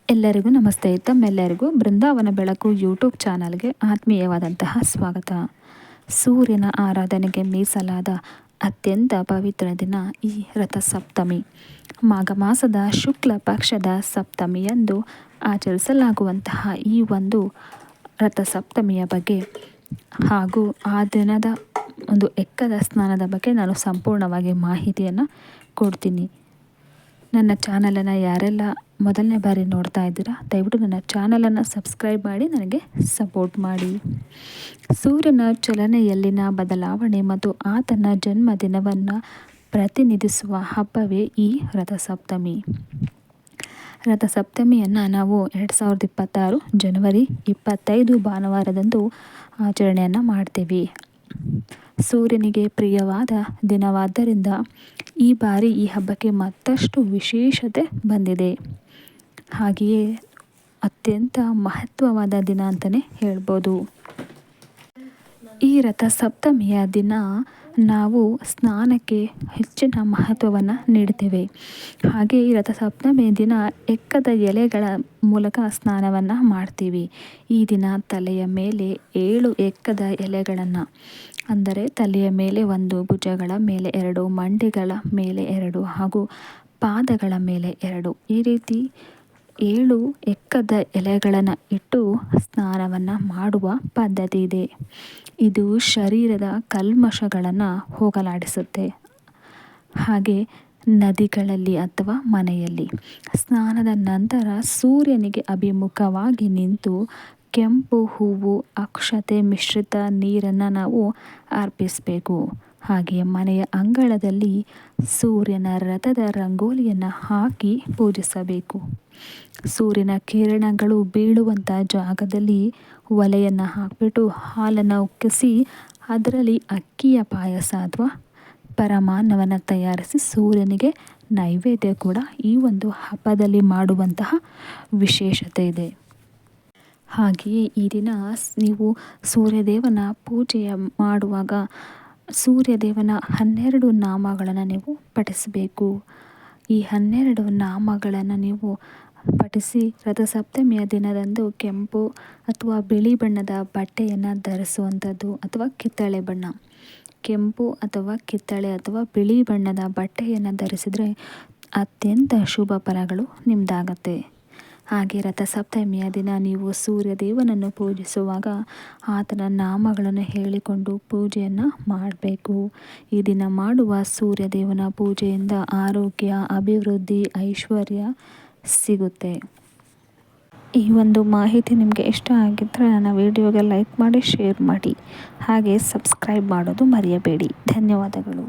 ಎಲ್ಲರಿಗೂ ನಮಸ್ತೆ. ತಮ್ಮೆಲ್ಲರಿಗೂ ಬೃಂದಾವನ ಬೆಳಕು ಯೂಟ್ಯೂಬ್ ಚಾನಲ್ಗೆ ಆತ್ಮೀಯವಾದಂತಹ ಸ್ವಾಗತ. ಸೂರ್ಯನ ಆರಾಧನೆಗೆ ಮೀಸಲಾದ ಅತ್ಯಂತ ಪವಿತ್ರ ದಿನ ಈ ರಥಸಪ್ತಮಿ. ಮಾಘ ಮಾಸದ ಶುಕ್ಲ ಪಕ್ಷದ ಸಪ್ತಮಿಯಂದು ಆಚರಿಸಲಾಗುವಂತಹ ಈ ಒಂದು ರಥಸಪ್ತಮಿಯ ಬಗ್ಗೆ ಹಾಗೂ ಆ ದಿನದ ಒಂದು ಎಕ್ಕದ ಸ್ನಾನದ ಬಗ್ಗೆ ನಾನು ಸಂಪೂರ್ಣವಾಗಿ ಮಾಹಿತಿಯನ್ನು ಕೊಡ್ತೀನಿ. ನನ್ನ ಚಾನಲನ್ನು ಯಾರೆಲ್ಲ ಮೊದಲನೇ ಬಾರಿ ನೋಡ್ತಾ ಇದ್ದೀರಾ, ದಯವಿಟ್ಟು ನನ್ನ ಚಾನಲನ್ನು ಸಬ್ಸ್ಕ್ರೈಬ್ ಮಾಡಿ ನನಗೆ ಸಪೋರ್ಟ್ ಮಾಡಿ. ಸೂರ್ಯನ ಚಲನೆಯಲ್ಲಿನ ಬದಲಾವಣೆ ಮತ್ತು ಆತನ ಜನ್ಮದಿನವನ್ನು ಪ್ರತಿನಿಧಿಸುವ ಹಬ್ಬವೇ ಈ ರಥಸಪ್ತಮಿ. ರಥಸಪ್ತಮಿಯನ್ನು ನಾವು 2026 ಜನವರಿ 25 ಭಾನುವಾರದಂದು ಆಚರಣೆಯನ್ನು ಮಾಡ್ತೀವಿ. ಸೂರ್ಯನಿಗೆ ಪ್ರಿಯವಾದ ದಿನವಾದ್ದರಿಂದ ಈ ಬಾರಿ ಈ ಹಬ್ಬಕ್ಕೆ ಮತ್ತಷ್ಟು ವಿಶೇಷತೆ ಬಂದಿದೆ. ಹಾಗೆಯೇ ಅತ್ಯಂತ ಮಹತ್ವವಾದ ದಿನ ಅಂತಲೇ ಹೇಳ್ಬೋದು. ಈ ರಥಸಪ್ತಮಿಯ ದಿನ ನಾವು ಸ್ನಾನಕ್ಕೆ ಹೆಚ್ಚಿನ ಮಹತ್ವವನ್ನು ನೀಡ್ತೇವೆ. ಹಾಗೆ ಈ ರಥಸಪ್ತಮಿಯ ದಿನ ಎಕ್ಕದ ಎಲೆಗಳ ಮೂಲಕ ಸ್ನಾನವನ್ನು ಮಾಡ್ತೀವಿ. ಈ ದಿನ ತಲೆಯ ಮೇಲೆ 7 ಎಕ್ಕದ ಎಲೆಗಳನ್ನು, ಅಂದರೆ ತಲೆಯ ಮೇಲೆ 1, ಭುಜಗಳ ಮೇಲೆ 2, ಮಂಡಿಗಳ ಮೇಲೆ 2 ಹಾಗೂ ಪಾದಗಳ ಮೇಲೆ 2, ಈ ರೀತಿ 7 ಎಕ್ಕದ ಎಲೆಗಳನ್ನು ಇಟ್ಟು ಸ್ನಾನವನ್ನು ಮಾಡುವ ಪದ್ಧತಿ ಇದೆ. ಇದು ಶರೀರದ ಕಲ್ಮಶಗಳನ್ನು ಹೋಗಲಾಡಿಸುತ್ತೆ. ಹಾಗೆ ನದಿಗಳಲ್ಲಿ ಅಥವಾ ಮನೆಯಲ್ಲಿ ಸ್ನಾನದ ನಂತರ ಸೂರ್ಯನಿಗೆ ಅಭಿಮುಖವಾಗಿ ನಿಂತು ಕೆಂಪು ಹೂವು, ಅಕ್ಷತೆ ಮಿಶ್ರಿತ ನೀರನ್ನು ನಾವು ಅರ್ಪಿಸಬೇಕು. ಹಾಗೆ ಮನೆಯ ಅಂಗಳದಲ್ಲಿ ಸೂರ್ಯನ ರಥದ ರಂಗೋಲಿಯನ್ನು ಹಾಕಿ ಪೂಜಿಸಬೇಕು. ಸೂರ್ಯನ ಕಿರಣಗಳು ಬೀಳುವಂಥ ಜಾಗದಲ್ಲಿ ಒಲೆಯನ್ನು ಹಾಕಿಬಿಟ್ಟು ಹಾಲನ್ನು ಉಕ್ಕಿಸಿ ಅದರಲ್ಲಿ ಅಕ್ಕಿಯ ಪಾಯಸ ಅಥವಾ ಪರಮಾನ್ನವನ್ನು ತಯಾರಿಸಿ ಸೂರ್ಯನಿಗೆ ನೈವೇದ್ಯ ಕೂಡ ಈ ಒಂದು ಹಬ್ಬದಲ್ಲಿ ಮಾಡುವಂತಹ ವಿಶೇಷತೆ ಇದೆ. ಹಾಗೆಯೇ ಈ ದಿನ ನೀವು ಸೂರ್ಯದೇವನ ಪೂಜೆಯ ಮಾಡುವಾಗ ಸೂರ್ಯದೇವನ 12 ನಾಮಗಳನ್ನು ನೀವು ಪಠಿಸಬೇಕು. ಈ 12 ನಾಮಗಳನ್ನು ನೀವು ಪಠಿಸಿ ರಥಸಪ್ತಮಿಯ ದಿನದಂದು ಕೆಂಪು ಅಥವಾ ಬಿಳಿ ಬಣ್ಣದ ಬಟ್ಟೆಯನ್ನು ಧರಿಸುವಂಥದ್ದು ಅಥವಾ ಕಿತ್ತಳೆ ಬಣ್ಣ, ಕೆಂಪು ಅಥವಾ ಕಿತ್ತಳೆ ಅಥವಾ ಬಿಳಿ ಬಣ್ಣದ ಬಟ್ಟೆಯನ್ನು ಧರಿಸಿದರೆ ಅತ್ಯಂತ ಶುಭ ಫಲಗಳು ನಿಮ್ಮದಾಗತ್ತೆ. ಹಾಗೆ ರಥಸಪ್ತಮಿಯ ದಿನ ನೀವು ಸೂರ್ಯದೇವನನ್ನು ಪೂಜಿಸುವಾಗ ಆತನ ನಾಮಗಳನ್ನು ಹೇಳಿಕೊಂಡು ಪೂಜೆಯನ್ನು ಮಾಡಬೇಕು. ಈ ದಿನ ಮಾಡುವ ಸೂರ್ಯದೇವನ ಪೂಜೆಯಿಂದ ಆರೋಗ್ಯ, ಅಭಿವೃದ್ಧಿ, ಐಶ್ವರ್ಯ ಸಿಗುತ್ತೆ. ಈ ಒಂದು ಮಾಹಿತಿ ನಿಮಗೆ ಇಷ್ಟ ಆಗಿದ್ದರೆ ನನ್ನ ವಿಡಿಯೋಗೆ ಲೈಕ್ ಮಾಡಿ, ಶೇರ್ ಮಾಡಿ, ಹಾಗೆ ಸಬ್ಸ್ಕ್ರೈಬ್ ಮಾಡೋದು ಮರೆಯಬೇಡಿ. ಧನ್ಯವಾದಗಳು.